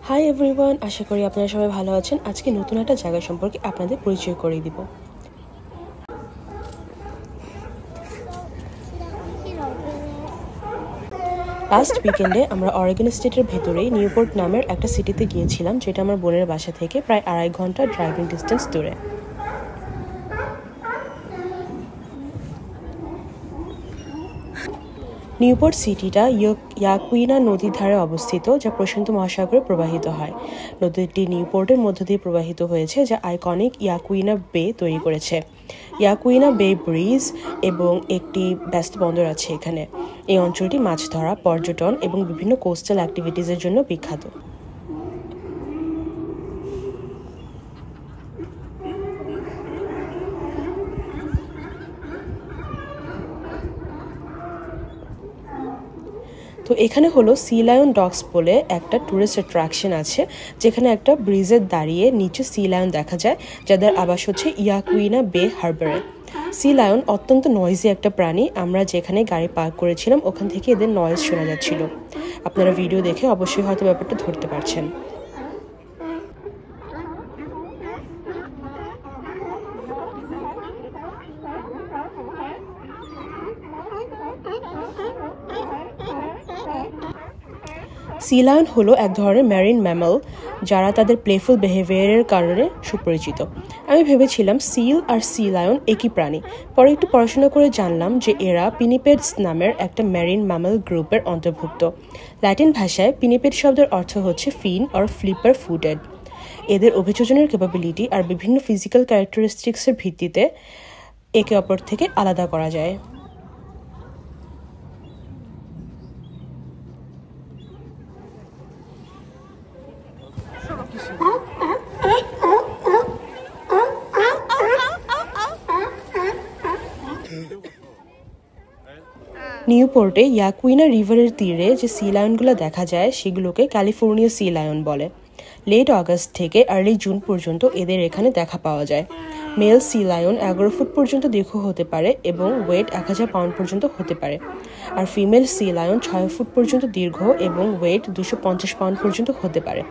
Hi everyone, আশা করি আপনারা সবাই ভালো আছেন। আজকে নতুন একটা জায়গা সম্পর্কে আপনাদের পরিচয় করিয়ে দিব। লাস্ট উইকেন্ডে আমরা অরেগন স্টেটের ভেতরেই নিউপোর্ট নামের একটা সিটিতে গিয়েছিলাম, যেটা আমার বোনের বাসা থেকে প্রায় 2.5 ঘন্টা ড্রাইভিং ডিস্টেন্স দূরে। নিউপোর্ট সিটিটা ইয়াকুইনা নদীর ধারে অবস্থিত, যা প্রশান্ত মহাসাগরে প্রবাহিত হয়। নদীটি নিউপোর্টের মধ্য দিয়ে প্রবাহিত হয়েছে, যা আইকনিক ইয়াকুইনা বে তৈরি করেছে। ইয়াকুইনা বে ব্রিজ এবং একটি ব্যস্ত বন্দর আছে এখানে। এই অঞ্চলটি মাছ ধরা, পর্যটন এবং বিভিন্ন কোস্টাল অ্যাক্টিভিটিসের জন্য বিখ্যাত। তো এখানে হলো সি লায়ন ডকস বলে একটা ট্যুরিস্ট অ্যাট্রাকশন আছে, যেখানে একটা ব্রিজের দাঁড়িয়ে নিচে সি লায়ন দেখা যায়, যাদের আবাস হচ্ছে ইয়াকুইনা বে হারবারে। সি লায়ন অত্যন্ত নয়েজি একটা প্রাণী। আমরা যেখানে গাড়ি পার্ক করেছিলাম ওখান থেকে এদের নয়েজ শোনা যাচ্ছিল। আপনারা ভিডিও দেখে অবশ্যই হয়তো ব্যাপারটা ধরতে পারছেন। সি লায়ন হলো এক ধরনের ম্যারিন ম্যামল, যারা তাদের প্লেফুল বিহেভিয়ারের কারণে সুপরিচিত। আমি ভেবেছিলাম সিল আর সি লায়ন একই প্রাণী। পরে একটু পড়াশোনা করে জানলাম যে এরা পিনিপেডস নামের একটা ম্যারিন ম্যামল গ্রুপের অন্তর্ভুক্ত। ল্যাটিন ভাষায় পিনিপেড শব্দের অর্থ হচ্ছে ফিন অর ফ্লিপার ফুটেড। এদের অভিযোজনের ক্যাপাবিলিটি আর বিভিন্ন ফিজিক্যাল ক্যারেক্টারিস্টিক্সের ভিত্তিতে একে অপর থেকে আলাদা করা যায়। নিউপোর্টে ইয়াকুইনা রিভারের তীরে যে সি লায়নগুলো দেখা যায় সেগুলোকে ক্যালিফোর্নিয়া সি লায়ন বলে। লেট অগাস্ট থেকে আর্লি জুন পর্যন্ত এদের এখানে দেখা পাওয়া যায়। মেল সি লায়ন 11 ফুট পর্যন্ত দীর্ঘ হতে পারে এবং ওয়েট 1000 পাউন্ড পর্যন্ত হতে পারে, আর ফিমেল সি লায়ন 6 ফুট পর্যন্ত দীর্ঘ এবং ওয়েট 250 পাউন্ড পর্যন্ত হতে পারে।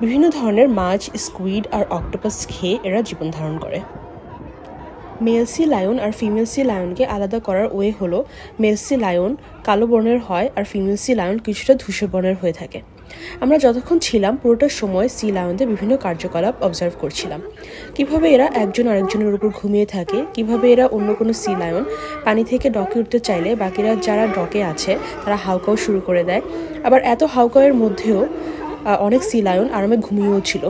বিভিন্ন ধরনের মাছ, স্কুইড আর অক্টোপাস খেয়ে এরা জীবন ধারণ করে। মেল সি লায়ন আর ফিমেল সি লায়নকে আলাদা করার ওয়ে হলো, মেল সি লায়ন কালো বর্ণের হয় আর ফিমেল সি লায়ন কিছুটা ধূসর বর্ণের হয়ে থাকে। আমরা যতক্ষণ ছিলাম পুরোটার সময় সি লায়নদের বিভিন্ন কার্যকলাপ অবজার্ভ করছিলাম। কিভাবে এরা একজন আরেকজনের উপর ঘুমিয়ে থাকে, কিভাবে এরা অন্য কোনো সি লায়ন পানি থেকে ডকে উঠতে চাইলে বাকিরা যারা ডকে আছে তারা হাউকাও শুরু করে দেয়। আবার এত হাউকাওয়ের মধ্যেও অনেক সি লায়ন আরামে ঘুমিয়েও ছিল।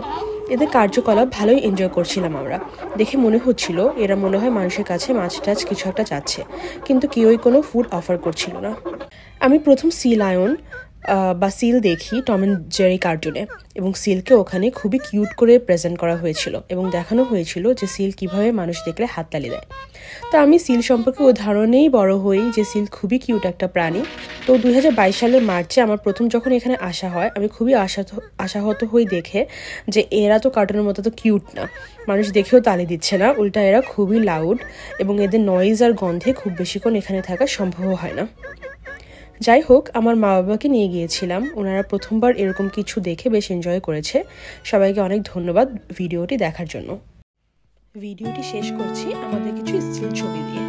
এদের কার্যকলাপ ভালোই এনজয় করছিলাম আমরা। দেখে মনে হচ্ছিল এরা মনে হয় মানুষের কাছে মাছ টাছ কিছু একটা চাচ্ছে, কিন্তু কেউই কোনো ফুড অফার করছিল না। আমি প্রথম সি লায়ন বা সিল দেখি টম অ্যান্ড জেরি কার্টুনে, এবং সিলকে ওখানে খুবই কিউট করে প্রেজেন্ট করা হয়েছিল এবং দেখানো হয়েছিল যে সিল কিভাবে মানুষ দেখলে হাততালি দেয়। তো আমি সিল সম্পর্কে ওই ধারণেই বড় হই যে সিল খুবই কিউট একটা প্রাণী। তো 2022 সালের মার্চে আমার প্রথম যখন এখানে আসা হয়, আমি খুবই আশাহত হই দেখে যে এরা তো কার্টুনের মতো তো কিউট না, মানুষ দেখেও তালি দিচ্ছে না, উল্টা এরা খুবই লাউড এবং এদের নয়েজ আর গন্ধে খুব বেশিক্ষণ এখানে থাকা সম্ভব হয় না। যাই হোক, আমার মা বাবাকে নিয়ে গিয়েছিলাম, ওনারা প্রথমবার এরকম কিছু দেখে বেশ এনজয় করেছে। সবাইকে অনেক ধন্যবাদ ভিডিওটি দেখার জন্য। ভিডিওটি শেষ করছি আমাদের কিছু স্টিল ছবি দিয়ে।